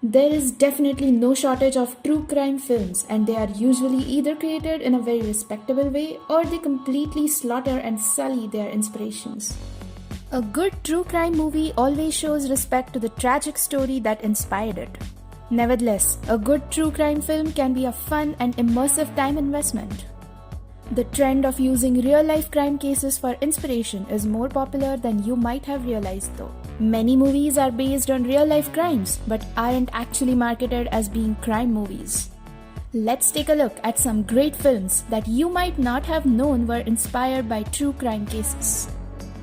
There is definitely no shortage of true crime films, and they are usually either created in a very respectable way or they completely slaughter and sully their inspirations. A good true crime movie always shows respect to the tragic story that inspired it. Nevertheless, a good true crime film can be a fun and immersive time investment. The trend of using real-life crime cases for inspiration is more popular than you might have realized though. Many movies are based on real-life crimes but aren't actually marketed as being crime movies. Let's take a look at some great films that you might not have known were inspired by true crime cases.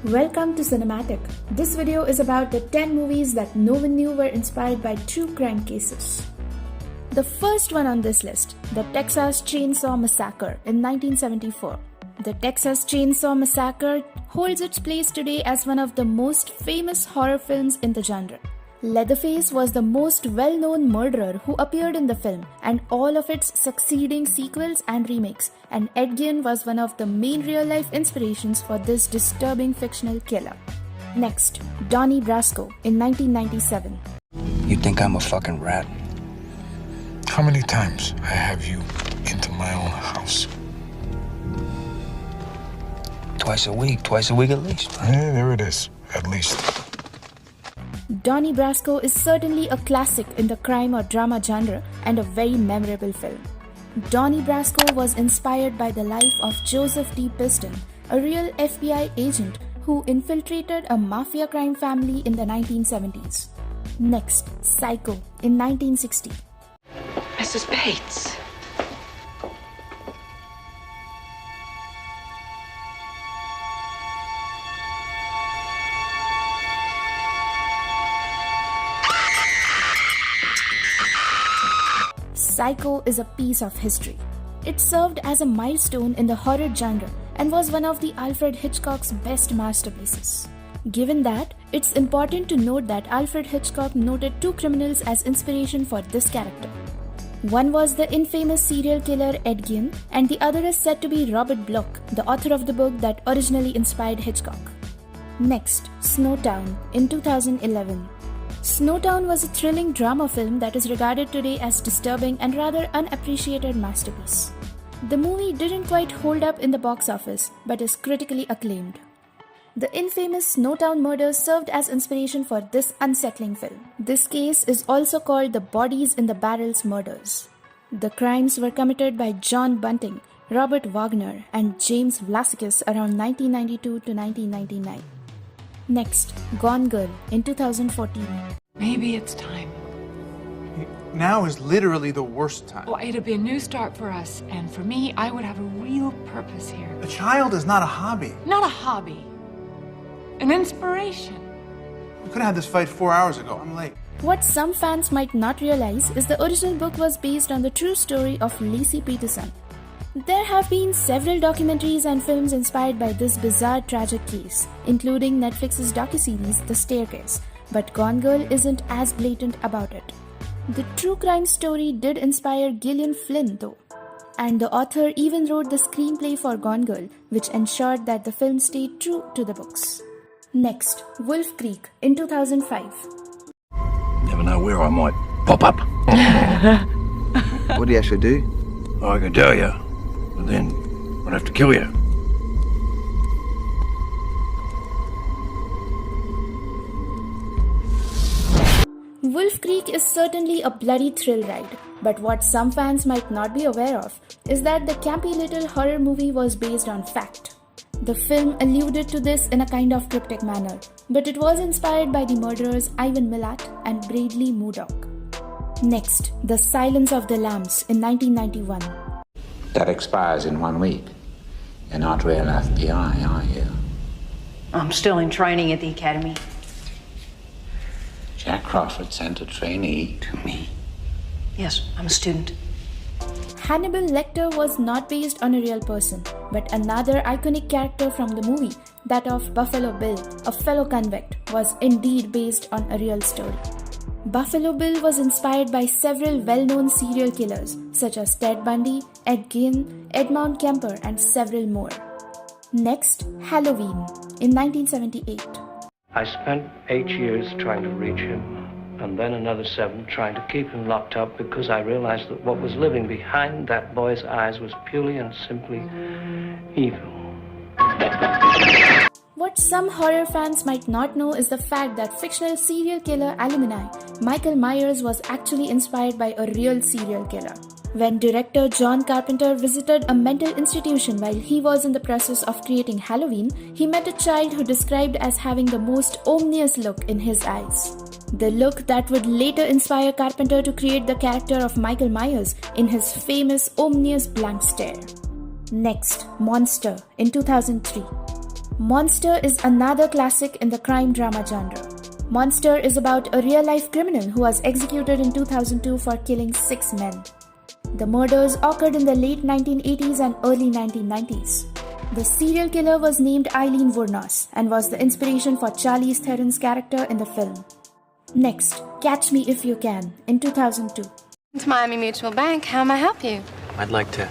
Welcome to Cinematic. This video is about the 10 movies that no one knew were inspired by true crime cases. The first one on this list, the Texas Chainsaw Massacre in 1974. The Texas Chainsaw Massacre holds its place today as one of the most famous horror films in the genre. Leatherface was the most well-known murderer who appeared in the film and all of its succeeding sequels and remakes, and Ed Gein was one of the main real-life inspirations for this disturbing fictional killer. Next, Donnie Brasco in 1997. You think I'm a fucking rat? How many times I have you into my own house? Twice a week at least. Yeah, there it is, at least. Donnie Brasco is certainly a classic in the crime or drama genre and a very memorable film. Donnie Brasco was inspired by the life of Joseph D. Piston, a real FBI agent who infiltrated a mafia crime family in the 1970s. Next, Psycho in 1960. Mrs. Bates. Psycho is a piece of history. It served as a milestone in the horror genre and was one of the Alfred Hitchcock's best masterpieces. Given that, it's important to note that Alfred Hitchcock noted two criminals as inspiration for this character. One was the infamous serial killer Ed Gein, and the other is said to be Robert Bloch, the author of the book that originally inspired Hitchcock. Next, Snowtown in 2011. Snowtown was a thrilling drama film that is regarded today as disturbing and rather unappreciated masterpiece. The movie didn't quite hold up in the box office, but is critically acclaimed. The infamous Snowtown murders served as inspiration for this unsettling film. This case is also called the Bodies in the Barrels murders. The crimes were committed by John Bunting, Robert Wagner, and James Vlasikis around 1992 to 1999. Next, Gone Girl in 2014. Maybe it's time. Now is literally the worst time. Well, it'd be a new start for us, and for me, I would have a real purpose here. A child is not a hobby. Not a hobby. An inspiration. We could have had this fight 4 hours ago. I'm late. What some fans might not realize is the original book was based on the true story of Lacey Peterson. There have been several documentaries and films inspired by this bizarre tragic case, including Netflix's docuseries The Staircase, but Gone Girl isn't as blatant about it. The true crime story did inspire Gillian Flynn though, and the author even wrote the screenplay for Gone Girl, which ensured that the film stayed true to the books. Next, Wolf Creek in 2005. Never know where I might pop up. What do you actually do? I can tell you, but then I'd have to kill you. Wolf Creek is certainly a bloody thrill ride, but what some fans might not be aware of is that the campy little horror movie was based on fact. The film alluded to this in a kind of cryptic manner, but it was inspired by the murderers Ivan Milat and Bradley Murdoch. Next, The Silence of the Lambs in 1991. That expires in 1 week. You're not real FBI, are you? I'm still in training at the academy. Jack Crawford sent a trainee to me. Yes, I'm a student. Hannibal Lecter was not based on a real person, but another iconic character from the movie, that of Buffalo Bill, a fellow convict, was indeed based on a real story. Buffalo Bill was inspired by several well-known serial killers such as Ted Bundy, Ed Gein, Edmund Kemper, and several more. Next, Halloween in 1978. I spent 8 years trying to reach him. and then another 7 trying to keep him locked up because I realized that what was living behind that boy's eyes was purely and simply evil. What some horror fans might not know is the fact that fictional serial killer alumni Michael Myers was actually inspired by a real serial killer. When director John Carpenter visited a mental institution while he was in the process of creating Halloween, he met a child who described as having the most ominous look in his eyes. The look that would later inspire Carpenter to create the character of Michael Myers in his famous ominous blank stare. Next, Monster in 2003. Monster is another classic in the crime drama genre. Monster is about a real-life criminal who was executed in 2002 for killing 6 men. The murders occurred in the late 1980s and early 1990s. The serial killer was named Eileen Wuornos and was the inspiration for Charlize Theron's character in the film. Next, Catch Me If You Can in 2002. It's Miami Mutual Bank. How may I help you? I'd like to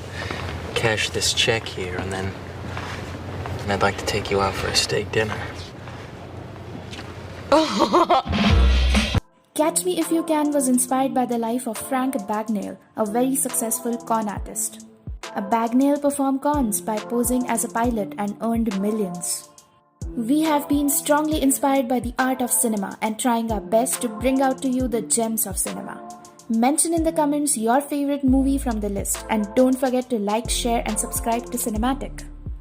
cash this check here and then I'd like to take you out for a steak dinner. Catch Me If You Can was inspired by the life of Frank Bagnall, a very successful con artist. Bagnall performed cons by posing as a pilot and earned millions. We have been strongly inspired by the art of cinema and trying our best to bring out to you the gems of cinema. Mention in the comments your favorite movie from the list and don't forget to like, share and subscribe to Cinematic.